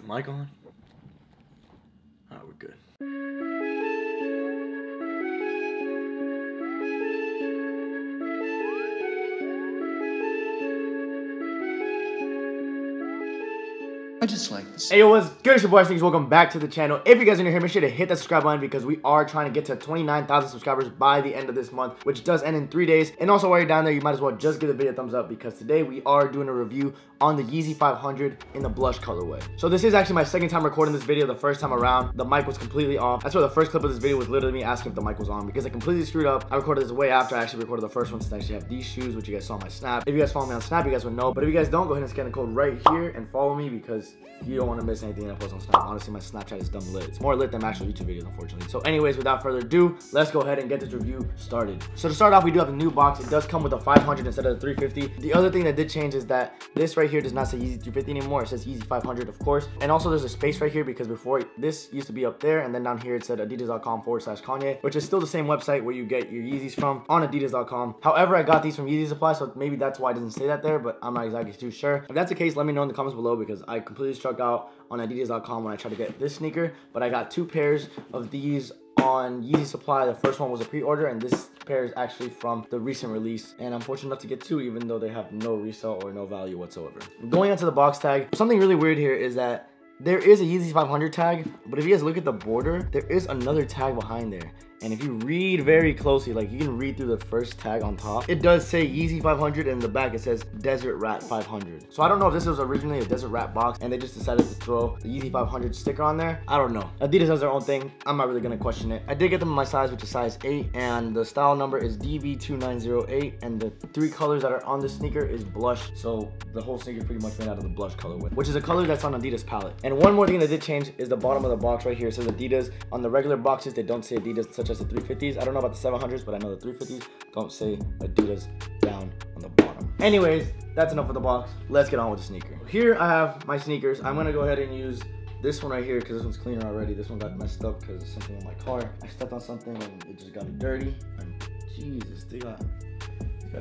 Mic on? Alright, we're good. I just like this. Hey, yo, what's good? It's your boy Sneakers. Welcome back to the channel. If you guys are new here, make sure to hit that subscribe button because we are trying to get to 29,000 subscribers by the end of this month, which does end in 3 days. And also, while you're down there, you might as well just give the video a thumbs up because today we are doing a review on the Yeezy 500 in the blush colorway. So this is actually my second time recording this video. The first time around, the mic was completely off. That's why the first clip of this video was literally me asking if the mic was on because I completely screwed up. I recorded this way after I actually recorded the first one since I actually have these shoes, which you guys saw on my Snap. If you guys follow me on Snap, you guys would know. But if you guys don't, go ahead and scan the code right here and follow me because you don't want to miss anything that I post on Snap. Honestly, my Snapchat is dumb lit. It's more lit than my actual YouTube videos, unfortunately. So anyways, without further ado, let's go ahead and get this review started. So to start off, we do have a new box. It does come with a 500 instead of the 350. The other thing that did change is that this right here does not say Yeezy 350 anymore. It says Yeezy 500, of course. And also there's a space right here because before this used to be up there, and then down here it said adidas.com/Kanye, which is still the same website where you get your Yeezys from on adidas.com. However, I got these from Yeezy Supply, so maybe that's why it doesn't say that there, but I'm not exactly too sure. If that's the case, let me know in the comments below because I completely struck out on adidas.com when I tried to get this sneaker, but I got 2 pairs of these on Yeezy Supply. The first one was a pre-order, and this pair is actually from the recent release, and I'm fortunate enough to get 2 even though they have no resale or no value whatsoever. Going onto the box tag, something really weird here is that there is a Yeezy 500 tag, but if you guys look at the border, there is another tag behind there. And if you read very closely, like you can read through the first tag on top, it does say Yeezy 500, and in the back it says Desert Rat 500. So I don't know if this was originally a Desert Rat box and they just decided to throw the Yeezy 500 sticker on there. I don't know. Adidas has their own thing. I'm not really gonna question it. I did get them in my size, which is size 8, and the style number is DB2908, and the 3 colors that are on the sneaker is blush. So the whole sneaker is pretty much made out of the blush colorway, which is a color that's on Adidas palette. And one more thing that did change is the bottom of the box right here. It says Adidas. On the regular boxes, they don't say Adidas, such as the 350s. I don't know about the 700s, but I know the 350s don't say Adidas down on the bottom. Anyways, that's enough of the box. Let's get on with the sneaker. Here I have my sneakers. I'm gonna go ahead and use this one right here because this one's cleaner already. This one got messed up because of something on my car. I stepped on something and it just got dirty. And Jesus, they got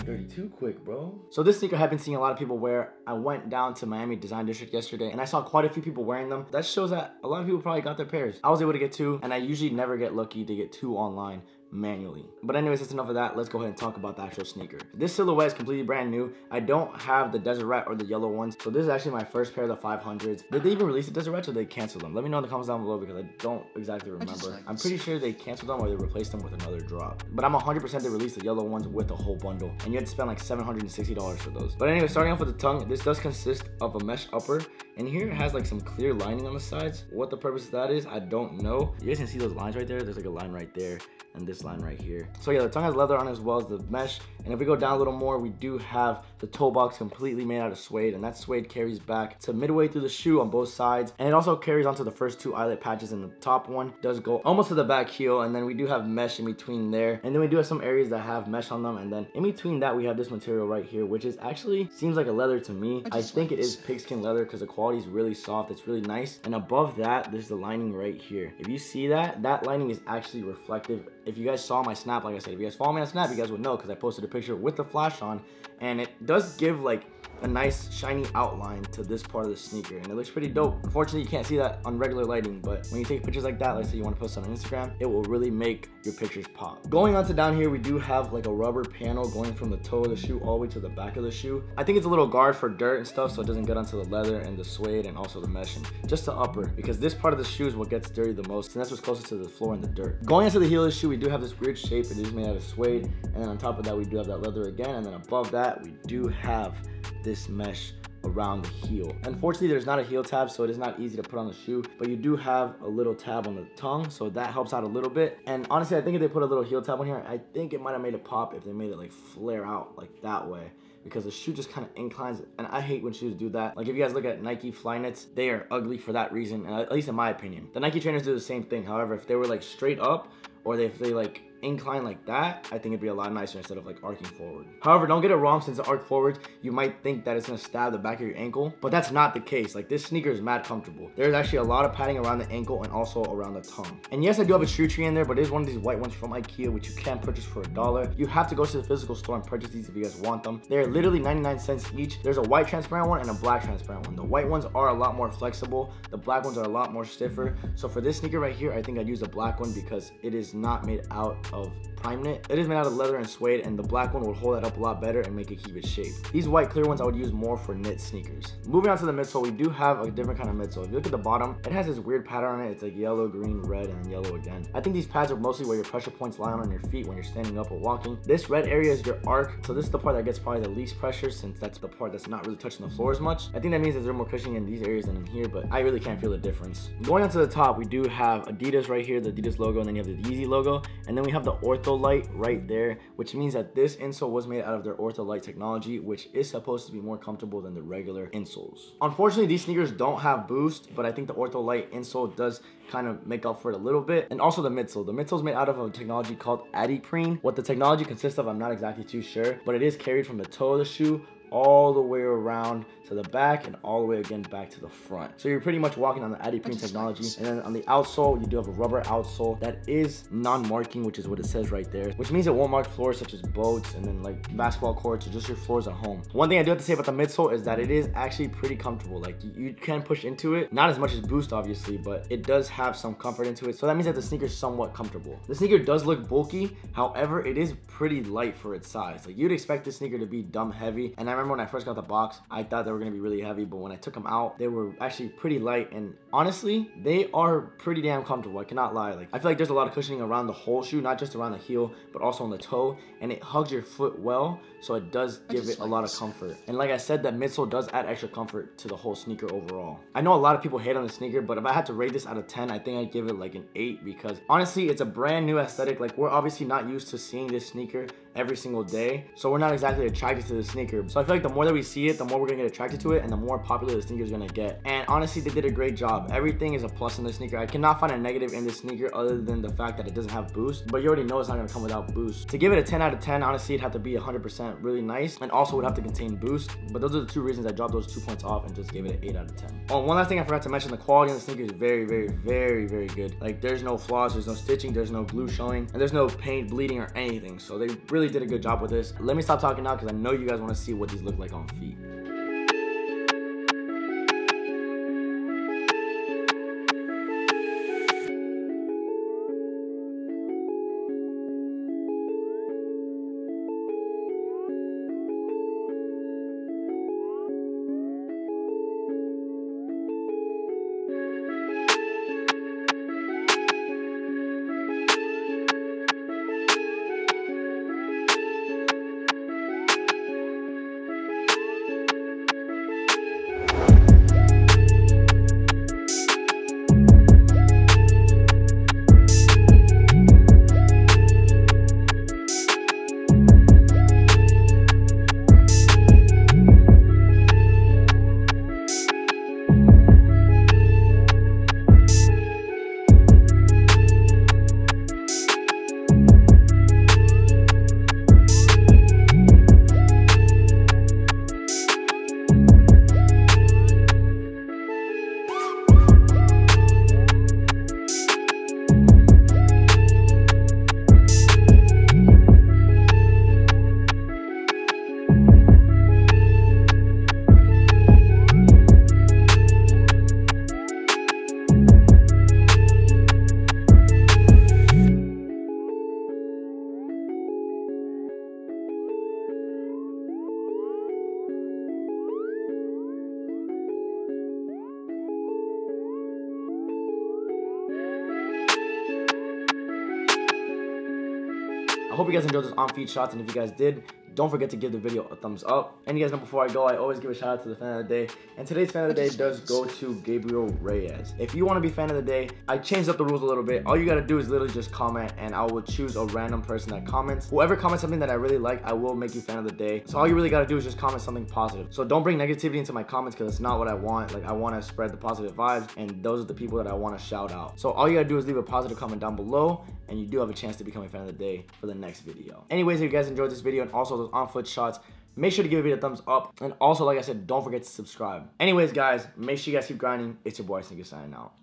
dirty too quick, bro. So this sneaker I've been seeing a lot of people wear. I went down to Miami Design District yesterday and I saw quite a few people wearing them. That shows that a lot of people probably got their pairs. I was able to get 2, and I usually never get lucky to get 2 online manually. But anyways, that's enough of that. Let's go ahead and talk about the actual sneaker. This silhouette is completely brand new. I don't have the Desert Rat or the yellow ones, so this is actually my first pair of the 500s. Did they even release the Desert Rats or did they cancel them? Let me know in the comments down below because I don't exactly remember. I'm pretty sure they canceled them or they replaced them with another drop. But I'm 100% they released the yellow ones with a whole bundle, and you had to spend like $760 for those. But anyway, starting off with the tongue, this does consist of a mesh upper, and here it has like some clear lining on the sides. What the purpose of that is, I don't know. You guys can see those lines right there. There's like a line right there and this line right here. So yeah, the tongue has leather on it as well as the mesh. And if we go down a little more, we do have the toe box completely made out of suede, and that suede carries back to midway through the shoe on both sides, and it also carries onto the first 2 eyelet patches, and the top one does go almost to the back heel, and then we do have mesh in between there, and then we do have some areas that have mesh on them, and then in between that we have this material right here, which is actually seems like a leather to me. I think it is pigskin leather because the quality is really soft. It's really nice. And above that, there's the lining right here. If you see that, that lining is actually reflective. If you guys saw my Snap, like I said, if you guys follow me on Snap, you guys would know because I posted a picture with the flash on, and it does give like a nice shiny outline to this part of the sneaker, and it looks pretty dope. Unfortunately, you can't see that on regular lighting, but when you take pictures like that, let's say you want to post on Instagram, it will really make your pictures pop. Going on to down here, we do have like a rubber panel going from the toe of the shoe all the way to the back of the shoe. I think it's a little guard for dirt and stuff so it doesn't get onto the leather and the suede and also the mesh, and just the upper, because this part of the shoe is what gets dirty the most, and that's what's closest to the floor and the dirt. Going into the heel of the shoe, we do have this weird shape. It is made out of suede, and then on top of that we do have that leather again, and then above that we do have this mesh around the heel. Unfortunately, there's not a heel tab, so it is not easy to put on the shoe, but you do have a little tab on the tongue, so that helps out a little bit. And honestly, I think if they put a little heel tab on here, I think it might have made it pop if they made it like flare out like that way, because the shoe just kind of inclines, and I hate when shoes do that. Like if you guys look at Nike Flyknits, they are ugly for that reason, at least in my opinion. The Nike trainers do the same thing. However, if they were like straight up, or if they like incline like that, I think it'd be a lot nicer instead of like arcing forward. However, don't get it wrong, since the arc forwards, you might think that it's gonna stab the back of your ankle, but that's not the case. Like, this sneaker is mad comfortable. There's actually a lot of padding around the ankle and also around the tongue. And yes, I do have a shoe tree in there, but it is one of these white ones from IKEA, which you can purchase for $1. You have to go to the physical store and purchase these if you guys want them. They're literally 99 cents each. There's a white transparent one and a black transparent one. The white ones are a lot more flexible. The black ones are a lot more stiffer. So for this sneaker right here, I think I'd use the black one because it is not made out of prime knit. It is made out of leather and suede, and the black one would hold that up a lot better and make it keep its shape. These white clear ones I would use more for knit sneakers. Moving on to the midsole, we do have a different kind of midsole. If you look at the bottom, it has this weird pattern on it. It's like yellow, green, red, and yellow again. I think these pads are mostly where your pressure points lie on your feet when you're standing up or walking. This red area is your arc, so this is the part that gets probably the least pressure, since that's the part that's not really touching the floor as much. I think that means that there's more cushioning in these areas than in here, but I really can't feel the difference. Going on to the top, we do have Adidas right here, the Adidas logo, and then you have the Yeezy logo, and then we have the Ortholite right there, which means that this insole was made out of their Ortholite technology, which is supposed to be more comfortable than the regular insoles. Unfortunately, these sneakers don't have boost, but I think the Ortholite insole does kind of make up for it a little bit. And also the midsole. The midsole is made out of a technology called Adiprene. What the technology consists of, I'm not exactly too sure, but it is carried from the toe of the shoe all the way around to the back and all the way again back to the front. So you're pretty much walking on the Adiprene technology. And then on the outsole, you do have a rubber outsole that is non-marking, which is what it says right there, which means it won't mark floors such as boats and then like basketball courts or just your floors at home. One thing I do have to say about the midsole is that it is actually pretty comfortable. Like, you can push into it, not as much as Boost obviously, but it does have some comfort into it. So that means that the sneaker is somewhat comfortable. The sneaker does look bulky, however, it is pretty light for its size. Like, you'd expect this sneaker to be dumb heavy, and I remember when I first got the box, I thought they were gonna be really heavy, but when I took them out, they were actually pretty light, and honestly, they are pretty damn comfortable. I cannot lie. Like, I feel like there's a lot of cushioning around the whole shoe, not just around the heel, but also on the toe, and it hugs your foot well, so it does give it a lot of comfort. And like I said, that midsole does add extra comfort to the whole sneaker overall. I know a lot of people hate on the sneaker, but if I had to rate this out of 10, I think I'd give it like an 8, because honestly, it's a brand new aesthetic. Like, we're obviously not used to seeing this sneaker every single day, so we're not exactly attracted to the sneaker. So I feel like the more that we see it, the more we're gonna get attracted to it, and the more popular the sneaker is gonna get. And honestly, they did a great job. Everything is a plus in this sneaker. I cannot find a negative in this sneaker other than the fact that it doesn't have boost, but you already know it's not gonna come without boost. To give it a 10 out of 10, honestly, it'd have to be 100% really nice, and also would have to contain boost. But those are the two reasons I dropped those 2 points off and just gave it an 8 out of 10. Oh, one last thing I forgot to mention, the quality on the sneaker is very, very, very, very good. Like, there's no flaws, there's no stitching, there's no glue showing, and there's no paint bleeding or anything. So they really did a good job with this. Let me stop talking now, because I know you guys want to see what these look like on feet. I hope you guys enjoyed this on-feet shots, and if you guys did, don't forget to give the video a thumbs up. And you guys know before I go, I always give a shout out to the fan of the day. And today's fan of the day does go to Gabriel Reyes. If you want to be fan of the day, I changed up the rules a little bit. All you gotta do is literally just comment, and I will choose a random person that comments. Whoever comments something that I really like, I will make you fan of the day. So all you really gotta do is just comment something positive. So don't bring negativity into my comments, because it's not what I want. Like, I want to spread the positive vibes, and those are the people that I want to shout out. So all you gotta do is leave a positive comment down below, and you do have a chance to become a fan of the day for the next video. Anyways, if you guys enjoyed this video and also those on foot shots, make sure to give the video a thumbs up. And also, like I said, don't forget to subscribe. Anyways, guys, make sure you guys keep grinding. It's your boy Sneakers signing out.